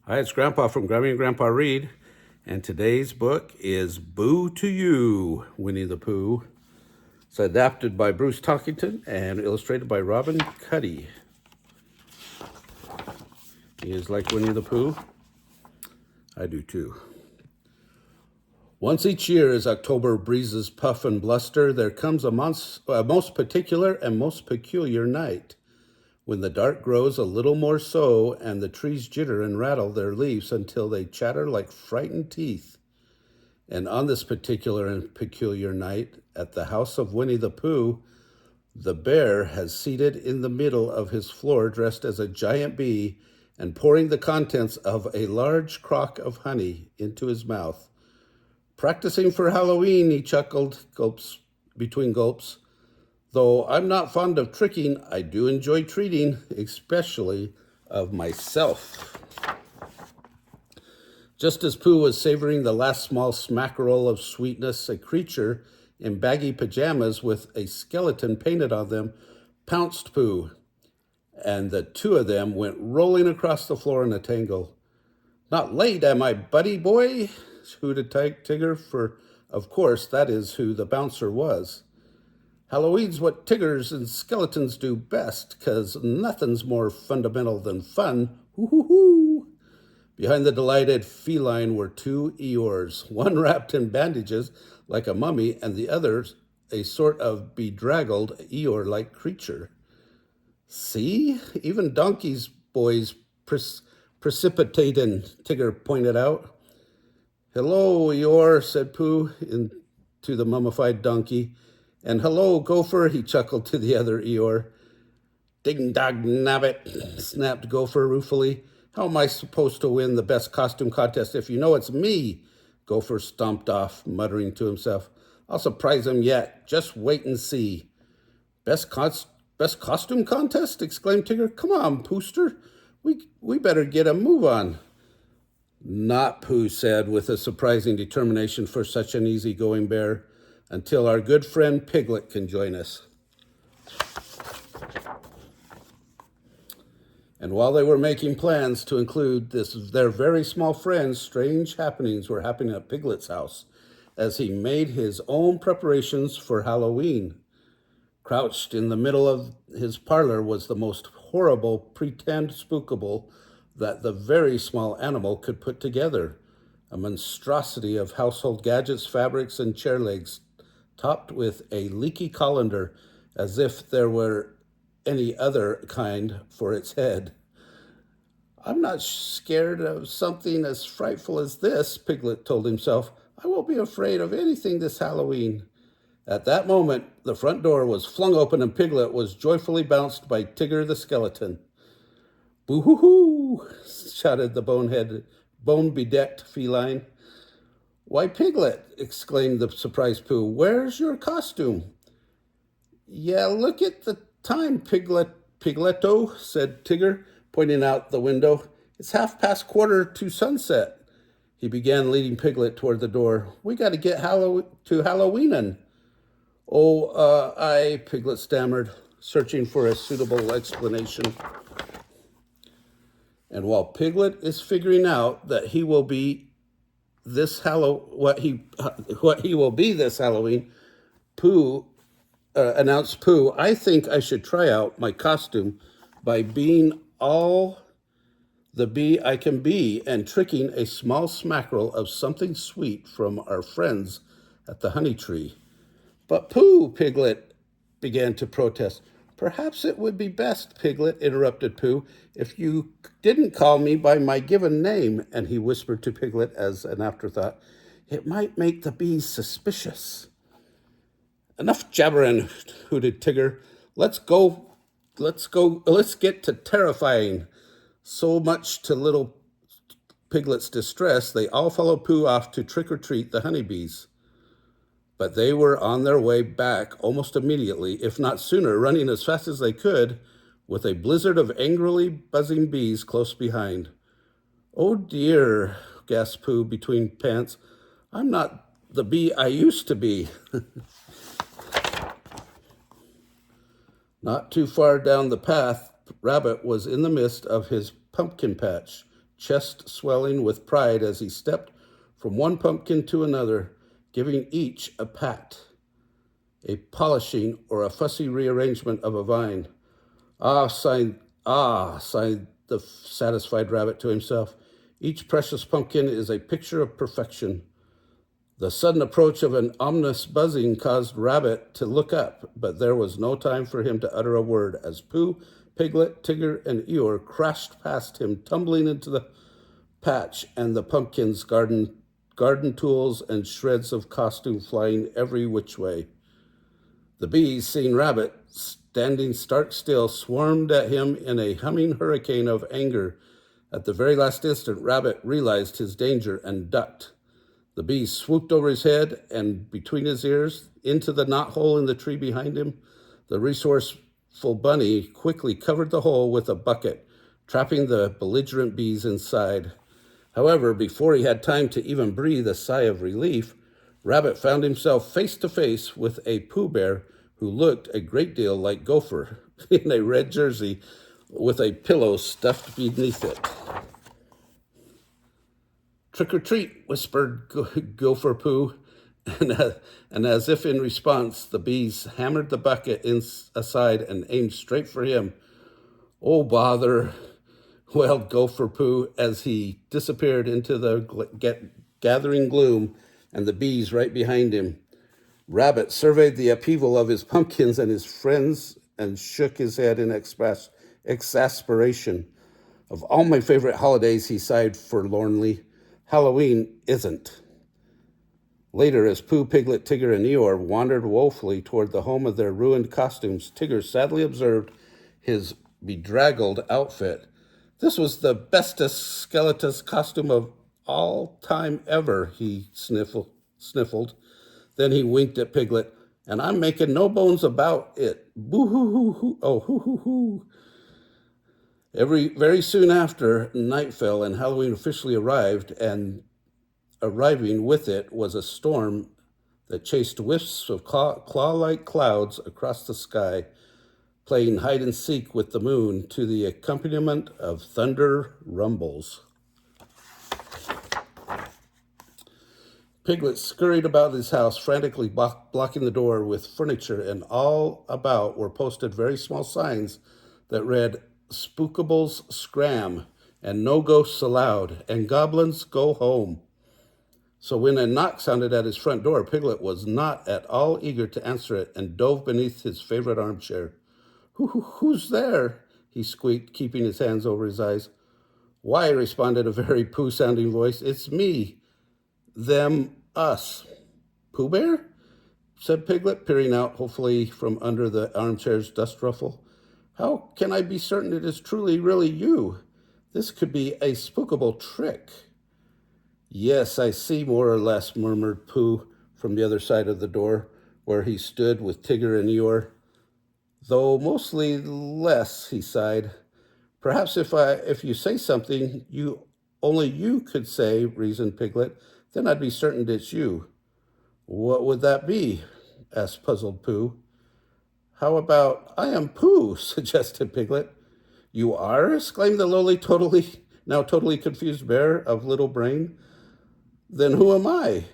Hi, it's Grandpa from Grammy and Grandpa Read, and today's book is Boo to You, Winnie the Pooh. It's adapted by Bruce Talkington and illustrated by Robbin Cuddy. He is like Winnie the Pooh. I do too. Once each year, as October breezes puff and bluster, there comes a most particular and most peculiar night, when the dark grows a little more so, and the trees jitter and rattle their leaves until they chatter like frightened teeth. And on this particular and peculiar night, at the house of Winnie the Pooh, the bear has seated in the middle of his floor dressed as a giant bee and pouring the contents of a large crock of honey into his mouth. Practicing for Halloween, he chuckled, between gulps. Though I'm not fond of tricking, I do enjoy treating, especially of myself. Just as Pooh was savoring the last small smackerel of sweetness, a creature in baggy pajamas with a skeleton painted on them pounced Pooh, and the two of them went rolling across the floor in a tangle. "Not late, am I, buddy boy?" hooted Tigger, for of course that is who the bouncer was. Halloween's what Tiggers and skeletons do best, 'cause nothing's more fundamental than fun. Hoo-hoo-hoo. Behind the delighted feline were two Eeyores, one wrapped in bandages like a mummy, and the other a sort of bedraggled Eeyore-like creature. "See? Even donkeys' boys precipitatin'," Tigger pointed out. "Hello, Eeyore," said Pooh to the mummified donkey. "And hello, Gopher," he chuckled to the other Eeyore. "Ding-dog-nabbit," snapped Gopher ruefully. "How am I supposed to win the best costume contest if you know it's me?" Gopher stomped off, muttering to himself. "I'll surprise him yet. Just wait and see." Best costume contest?" exclaimed Tigger. "Come on, Pooster. We better get a move on." "Not," Pooh said, with a surprising determination for such an easygoing bear, "until our good friend Piglet can join us." And while they were making plans to include their very small friend, strange happenings were happening at Piglet's house as he made his own preparations for Halloween. Crouched in the middle of his parlor was the most horrible pretend spookable that the very small animal could put together, a monstrosity of household gadgets, fabrics, and chair legs, topped with a leaky colander, as if there were any other kind for its head. "I'm not scared of something as frightful as this," Piglet told himself. "I won't be afraid of anything this Halloween." At that moment, the front door was flung open and Piglet was joyfully bounced by Tigger the skeleton. "Boo-hoo-hoo!" shouted the bone-bedecked feline. "Why, Piglet!" exclaimed the surprised Pooh. "Where's your costume?" "Yeah, look at the time, Pigletto," said Tigger, pointing out the window. "It's 1:15 sunset." He began leading Piglet toward the door. "We got to get to Halloweenin'." Piglet stammered, searching for a suitable explanation. And while Piglet is figuring out that he will be what he will be this Halloween, announced Pooh, "I think I should try out my costume by being all the bee I can be and tricking a small smackerel of something sweet from our friends at the honey tree." "But Pooh," Piglet began to protest. "Perhaps it would be best, Piglet," interrupted Pooh, "if you didn't call me by my given name," and he whispered to Piglet as an afterthought, "It might make the bees suspicious." "Enough jabbering," hooted Tigger. Let's get to terrifying." So much to little Piglet's distress, they all followed Pooh off to trick-or-treat the honeybees. But they were on their way back almost immediately, if not sooner, running as fast as they could, with a blizzard of angrily buzzing bees close behind. "Oh dear," gasped Pooh between pants. "I'm not the bee I used to be." Not too far down the path, Rabbit was in the midst of his pumpkin patch, chest swelling with pride as he stepped from one pumpkin to another, giving each a pat, a polishing, or a fussy rearrangement of a vine. Sighed the satisfied rabbit to himself. Each precious pumpkin is a picture of perfection. The sudden approach of an ominous buzzing caused Rabbit to look up, but there was no time for him to utter a word as Pooh, Piglet, Tigger, and Eeyore crashed past him, tumbling into the patch and the pumpkins, garden tools, and shreds of costume flying every which way. The bees, seeing Rabbit standing stark still, swarmed at him in a humming hurricane of anger. At the very last instant, Rabbit realized his danger and ducked. The bees swooped over his head and between his ears into the knothole in the tree behind him. The resourceful bunny quickly covered the hole with a bucket, trapping the belligerent bees inside. However, before he had time to even breathe a sigh of relief, Rabbit found himself face to face with a Pooh Bear who looked a great deal like Gopher in a red jersey with a pillow stuffed beneath it. "Trick or treat," whispered Gopher Pooh, and as if in response, the bees hammered the bucket aside and aimed straight for him. "Oh, bother," wailed Gopher Pooh as he disappeared into the gathering gloom and the bees right behind him. Rabbit surveyed the upheaval of his pumpkins and his friends and shook his head in exasperation. "Of all my favorite holidays," he sighed forlornly, "Halloween isn't." Later, as Pooh, Piglet, Tigger, and Eeyore wandered woefully toward the home of their ruined costumes, Tigger sadly observed his bedraggled outfit. "This was the bestest skeletus costume of all time ever," he sniffled. Then he winked at Piglet. "And I'm making no bones about it. Boo-hoo-hoo-hoo, oh, hoo-hoo-hoo." Very soon after, night fell and Halloween officially arrived, and arriving with it was a storm that chased wisps of claw-like clouds across the sky, playing hide-and-seek with the moon to the accompaniment of thunder rumbles. Piglet scurried about his house, frantically blocking the door with furniture, and all about were posted very small signs that read, "Spookables scram," and "No ghosts allowed," and "Goblins go home." So when a knock sounded at his front door, Piglet was not at all eager to answer it and dove beneath his favorite armchair. Who's there?" he squeaked, keeping his hands over his eyes. "Why," responded a very Pooh-sounding voice, "it's me. Us." "Pooh Bear?" said Piglet, peering out hopefully from under the armchair's dust ruffle. "How can I be certain it is truly, really you? This could be a spookable trick." "Yes, I see more or less," murmured Pooh from the other side of the door, where he stood with Tigger and Eeyore. "Though mostly less," he sighed. "Perhaps if you say something only you could say," reasoned Piglet, "then I'd be certain it's you." "What would that be?" asked puzzled Pooh. "How about 'I am Pooh'?" suggested Piglet. "You are?" exclaimed the lowly, totally confused bear of little brain. "Then who am I?"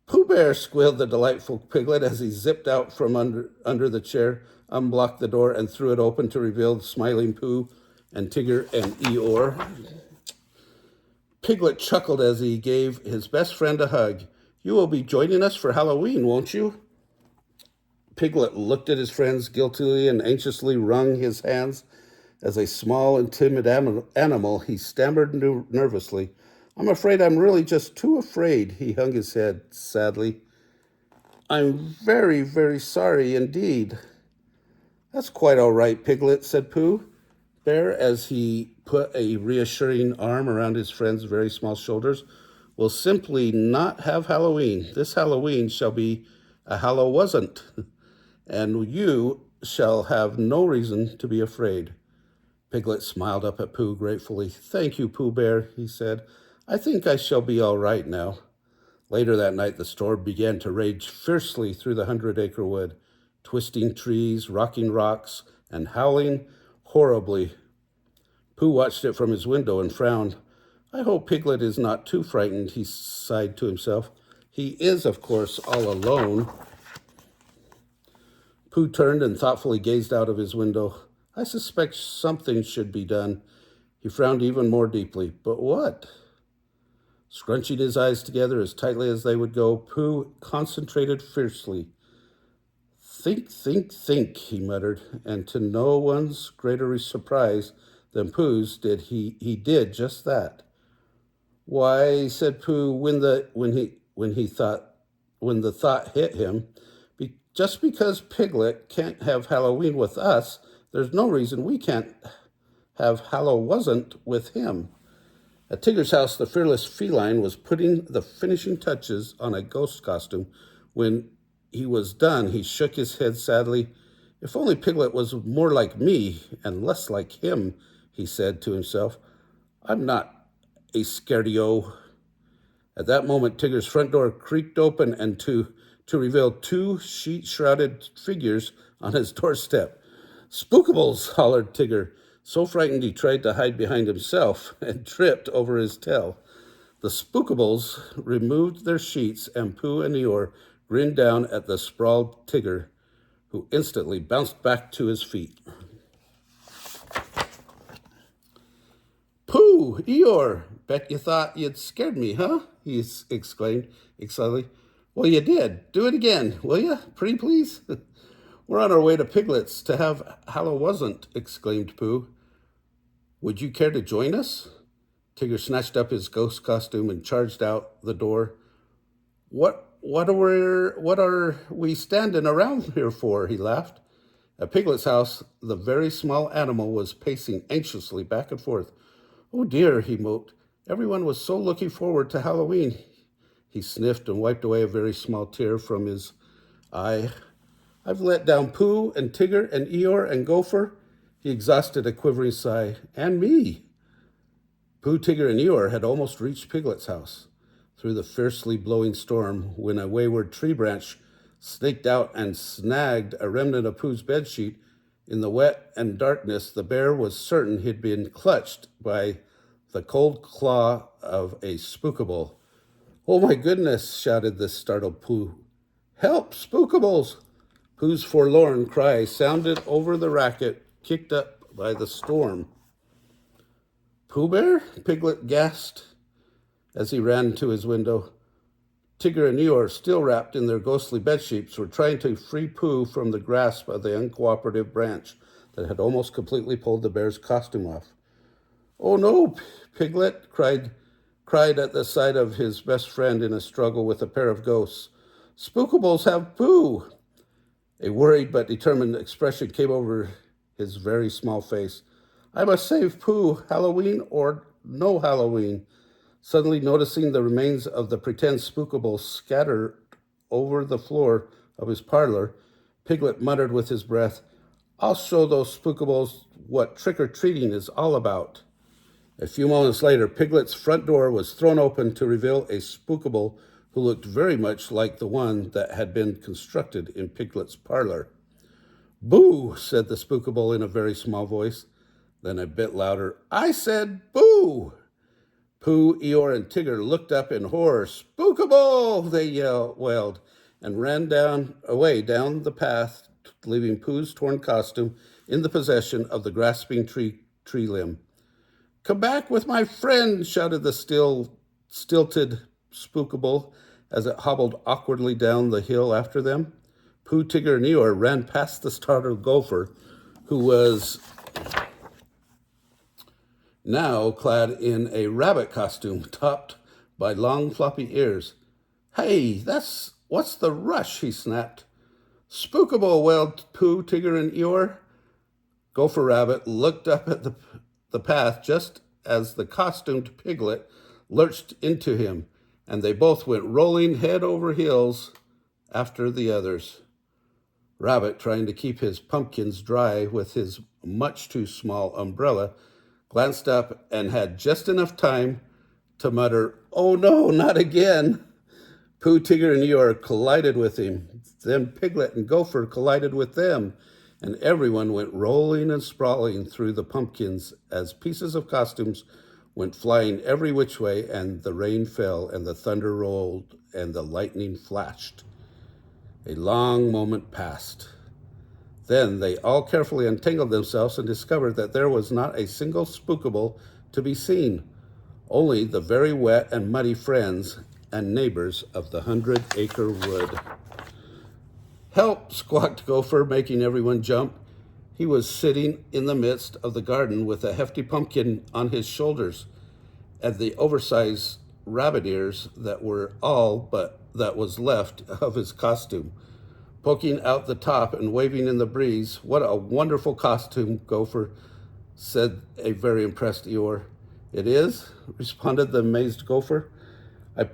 "Pooh Bear," squealed the delightful Piglet as he zipped out from under the chair, unblocked the door, and threw it open to reveal smiling Pooh and Tigger and Eeyore. Piglet chuckled as he gave his best friend a hug. "You will be joining us for Halloween, won't you?" Piglet looked at his friends guiltily and anxiously wrung his hands. As a small and timid animal, he stammered nervously. "I'm afraid I'm really just too afraid." He hung his head sadly. "I'm very, very sorry indeed." "That's quite all right, Piglet," said Pooh Bear as he put a reassuring arm around his friend's very small shoulders. "We'll simply not have Halloween. This Halloween shall be a Hallow-wasn't, and you shall have no reason to be afraid." Piglet smiled up at Pooh gratefully. "Thank you, Pooh Bear," he said. "I think I shall be all right now." Later that night, the storm began to rage fiercely through the 100-acre wood, twisting trees, rocking rocks, and howling horribly. Pooh watched it from his window and frowned. I hope Piglet is not too frightened, he sighed to himself. He is, of course, all alone. Pooh turned and thoughtfully gazed out of his window. I suspect something should be done. He frowned even more deeply. But what? Scrunching his eyes together as tightly as they would go, Pooh concentrated fiercely. Think, think, think, he muttered, and to no one's greater surprise than Pooh's he did just that. Why, said Pooh when the thought hit him, just because Piglet can't have Halloween with us, there's no reason we can't have Hallow-wasn't with him. At Tigger's house, the fearless feline was putting the finishing touches on a ghost costume. When he was done, he shook his head sadly. If only Piglet was more like me and less like him, he said to himself. I'm not a scaredy-o. At that moment, Tigger's front door creaked open and to reveal two sheet-shrouded figures on his doorstep. Spookables, hollered Tigger. So frightened he tried to hide behind himself and tripped over his tail. The Spookables removed their sheets, and Pooh and Eeyore grinned down at the sprawled Tigger, who instantly bounced back to his feet. Pooh, Eeyore, bet you thought you'd scared me, huh? He exclaimed excitedly. Well, you did. Do it again, will you? Pretty please? We're on our way to Piglet's to have Hallow-wasn't, exclaimed Pooh. Would you care to join us? Tigger snatched up his ghost costume and charged out the door. What are we standing around here for? He laughed. At Piglet's house, the very small animal was pacing anxiously back and forth. Oh dear, he moped. Everyone was so looking forward to Halloween. He sniffed and wiped away a very small tear from his eye. I've let down Pooh and Tigger and Eeyore and Gopher. He exhausted a quivering sigh. And me. Pooh, Tigger, and Eeyore had almost reached Piglet's house through the fiercely blowing storm when a wayward tree branch snaked out and snagged a remnant of Pooh's bedsheet. In the wet and darkness, the bear was certain he'd been clutched by the cold claw of a Spookable. Oh my goodness, shouted the startled Pooh. Help, Spookables! Pooh's forlorn cry sounded over the racket kicked up by the storm. Pooh Bear? Piglet gasped as he ran to his window. Tigger and Eeyore, still wrapped in their ghostly bedsheets, were trying to free Pooh from the grasp of the uncooperative branch that had almost completely pulled the bear's costume off. Oh no, Piglet cried at the sight of his best friend in a struggle with a pair of ghosts. Spookables have Pooh! A worried but determined expression came over his very small face. I must save Pooh, Halloween or no Halloween. Suddenly noticing the remains of the pretend Spookable scattered over the floor of his parlor, Piglet muttered with his breath, I'll show those Spookables what trick-or-treating is all about. A few moments later, Piglet's front door was thrown open to reveal a Spookable who looked very much like the one that had been constructed in Piglet's parlor. Boo, said the Spookable in a very small voice. Then a bit louder, I said boo! Pooh, Eeyore, and Tigger looked up in horror. Spookable! They wailed, and ran away down the path, leaving Pooh's torn costume in the possession of the grasping tree limb. Come back with my friend, shouted the stilted Spookable as it hobbled awkwardly down the hill after them. Pooh, Tigger, and Eeyore ran past the startled Gopher, who was now clad in a rabbit costume topped by long floppy ears. Hey, what's the rush, he snapped. Spookable, wailed Pooh, Tigger, and Eeyore. Gopher Rabbit looked up at the path just as the costumed Piglet lurched into him, and they both went rolling head over heels after the others. Rabbit, trying to keep his pumpkins dry with his much too small umbrella, glanced up and had just enough time to mutter, Oh no, not again. Pooh, Tigger, and Eeyore collided with him. Then Piglet and Gopher collided with them, and everyone went rolling and sprawling through the pumpkins as pieces of costumes went flying every which way, and the rain fell, and the thunder rolled, and the lightning flashed. A long moment passed. Then they all carefully untangled themselves and discovered that there was not a single spookable to be seen, only the very wet and muddy friends and neighbors of the 100-acre wood. "Help!" squawked Gopher, making everyone jump. He was sitting in the midst of the garden with a hefty pumpkin on his shoulders and the oversized rabbit ears that were all but that was left of his costume, poking out the top and waving in the breeze. "What a wonderful costume, Gopher," said a very impressed Eeyore. "It is?" responded the amazed Gopher. "I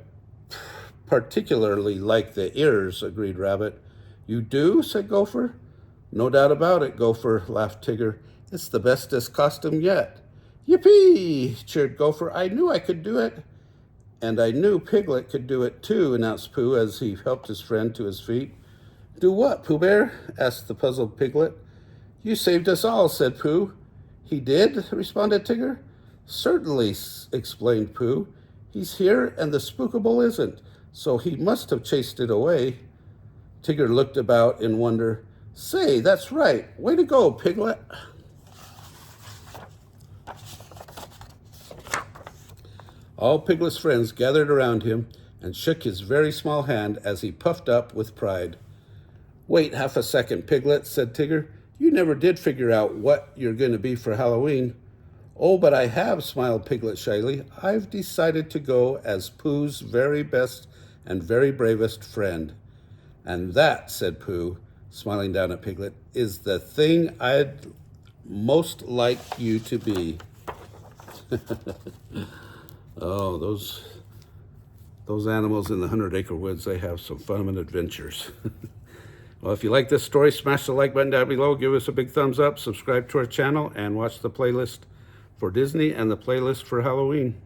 particularly like the ears," agreed Rabbit. "You do?" said Gopher. "No doubt about it, Gopher," laughed Tigger. "It's the bestest costume yet." "Yippee!" cheered Gopher. "I knew I could do it." "And I knew Piglet could do it too," announced Pooh as he helped his friend to his feet. "Do what, Pooh Bear?" asked the puzzled Piglet. "You saved us all," said Pooh. "He did?" responded Tigger. "Certainly," explained Pooh. "He's here and the spookable isn't, so he must have chased it away." Tigger looked about in wonder. "Say, that's right. Way to go, Piglet." All Piglet's friends gathered around him and shook his very small hand as he puffed up with pride. "Wait half a second, Piglet," said Tigger. "You never did figure out what you're going to be for Halloween." "Oh, but I have," smiled Piglet shyly. "I've decided to go as Pooh's very best and very bravest friend." "And that," said Pooh, smiling down at Piglet, "is the thing I'd most like you to be." Oh, those animals in the 100-acre woods, they have some fun and adventures. Well, if you like this story, smash the like button down below, give us a big thumbs up, subscribe to our channel, and watch the playlist for Disney and the playlist for Halloween.